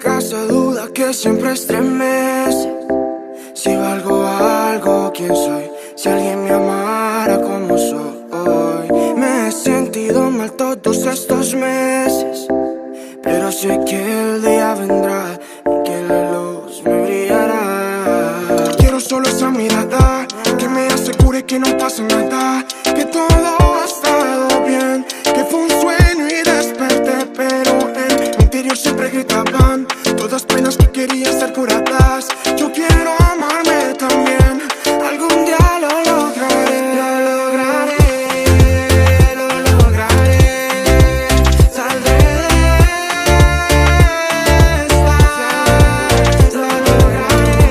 esa duda que siempre estremece. Si valgo algo, ¿quién soy? Si alguien me amara como soy. Me he sentido mal todos estos meses, pero sé que el día vendrá en que la luz me brillará. Quiero solo esa mirada que me asegure que no pasa nada, que todo ha estado bien, que fue un sueño y desperté, pero en mi interior siempre gritaban todas penas que querían ser curadas. Yo quiero amarme también, algún día lo lograré, lo lograré, lo lograré. Saldré de esta, lo lograré,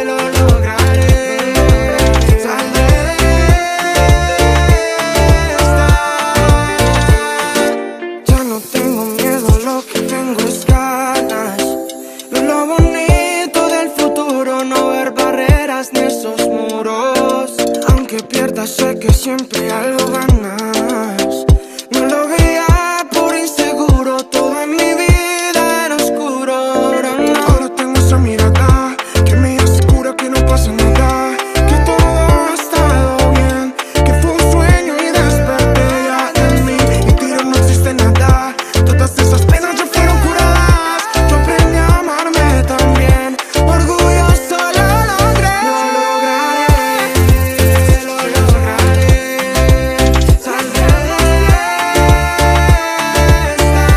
lo lograré. Saldré de esta. Ya no tengo miedo, lo que tengo es ganas. Lo bonito del futuro, no ver barreras ni esos muros. Aunque pierdas, sé que siempre algo ganas. No lo veía por inseguro, todo en mi vida era oscuro. Ahora tengo esa mirada que me asegura que no pasa nada, que todo ha estado bien, que fue un sueño y desperté. Ya en mi interior no existe nada, todas esas penas ya fueron curadas. Yo aprendí a amarme también, orgulloso lo logré. Lo lograré, lo lograré. Saldré de esta,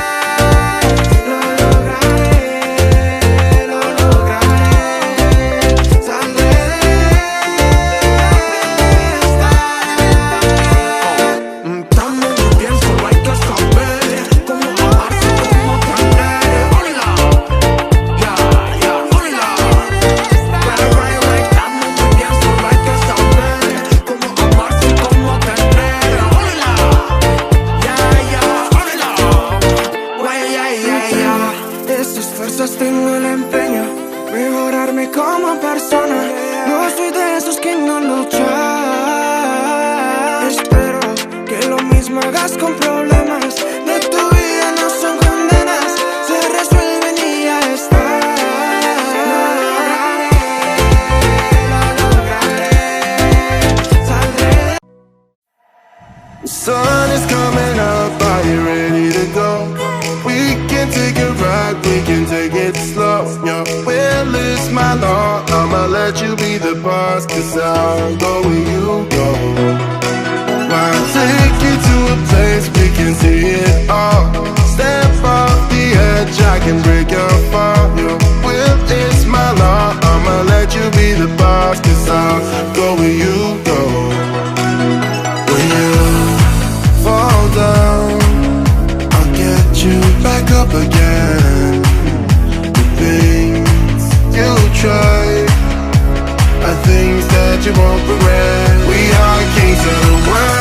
lo lograré, lo lograré. Saldré de esta. También lo pienso, no hay que saber cómo amarse, cómo aprender. Hola, ya, ya, hola. Right, también lo pienso, no hay que saber cómo amarse, cómo aprender. Hola, ya, ya, hola. Güey, ya. Esas fuerzas tengo el empeño, mejorarme como persona. No soy de esos que no luchan. Espero que lo mismo hagas con problemas de tu vida, no son condenas, se resuelven y ya está. Lo lograré, lo lograré. Saldré. The sun is coming up, are you ready to go? We can take it right, we can take it slow. Your will is my law, I'ma let you be the boss, 'cause I'll go where you go. I'll take you to a place we can see it all. Step off the edge, I can break your fall. Your will is my law, I'ma let you be the boss, 'cause I'll go where you go. When you fall down, I'll get you back up again. The things you try are things that you won't regret. We are kings of the world,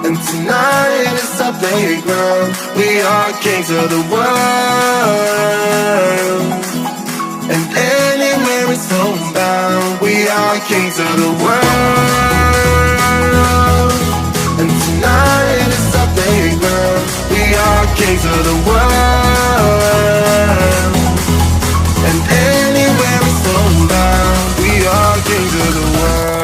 and tonight is our playground. We are kings of the world, and anywhere it's homebound. We are kings of the world, and tonight is our playground. We are kings of the world, and anywhere it's homebound. We are kings of the world.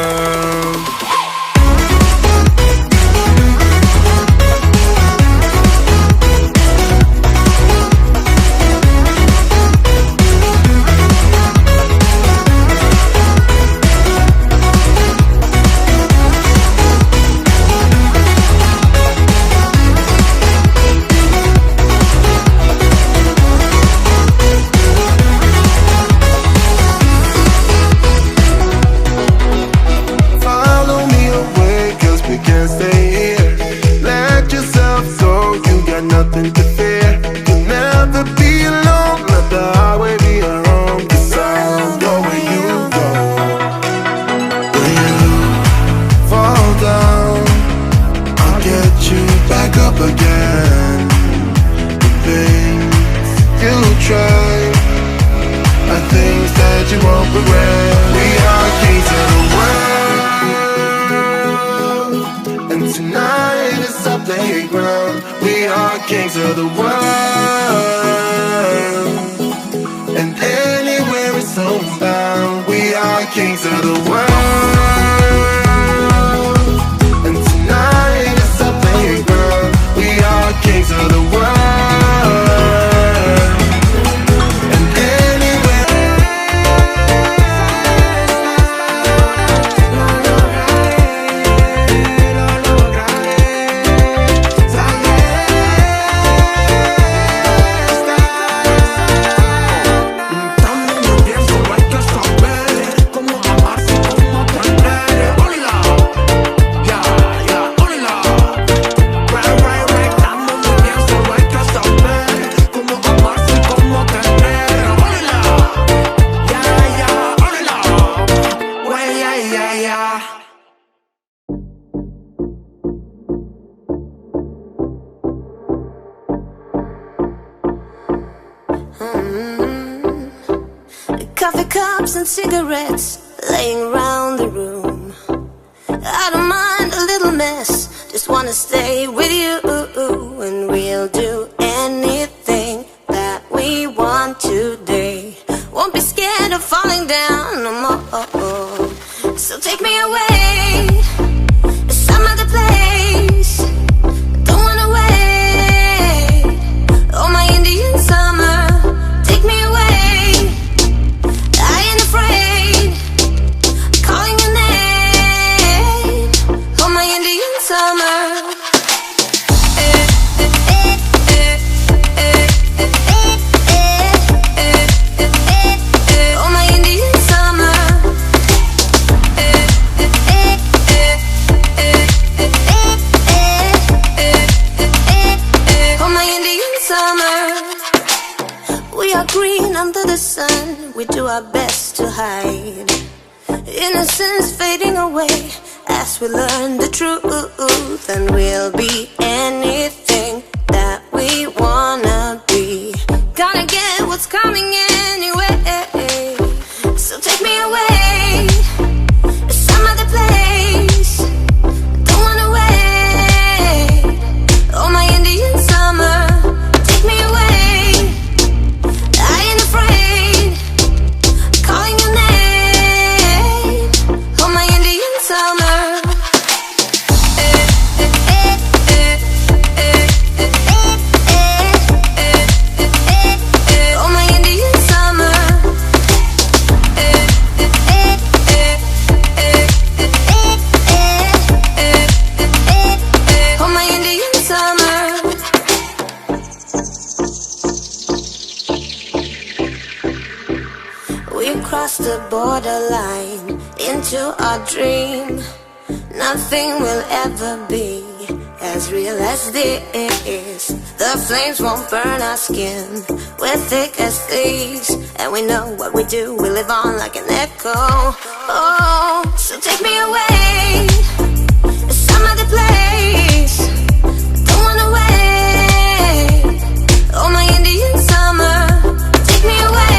playground. We are kings of the world, and anywhere it's homebound. We are kings of the world, and tonight is our playground. We are kings of the world. Coffee cups and cigarettes laying around the room. I don't mind a little mess, just wanna stay with you. And we'll do anything that we want today. Won't be scared of falling down no more. So take me away to some other place. Don't wanna wait. Oh, my Indian summer, take me away. Under the sun, we do our best to hide innocence fading away as we learn the truth. And we'll be anything that we wanna be. Gonna get what's coming anyway. So take me away to some other place. Don't wanna wait. Oh, my Indian summer, take me away. The borderline into our dream. Nothing will ever be as real as this. The flames won't burn our skin. We're thick as thieves, and we know what we do. We live on like an echo. Oh, so take me away to some other place. Don't wanna wait. Oh, my Indian summer, take me away.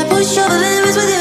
Push over limits with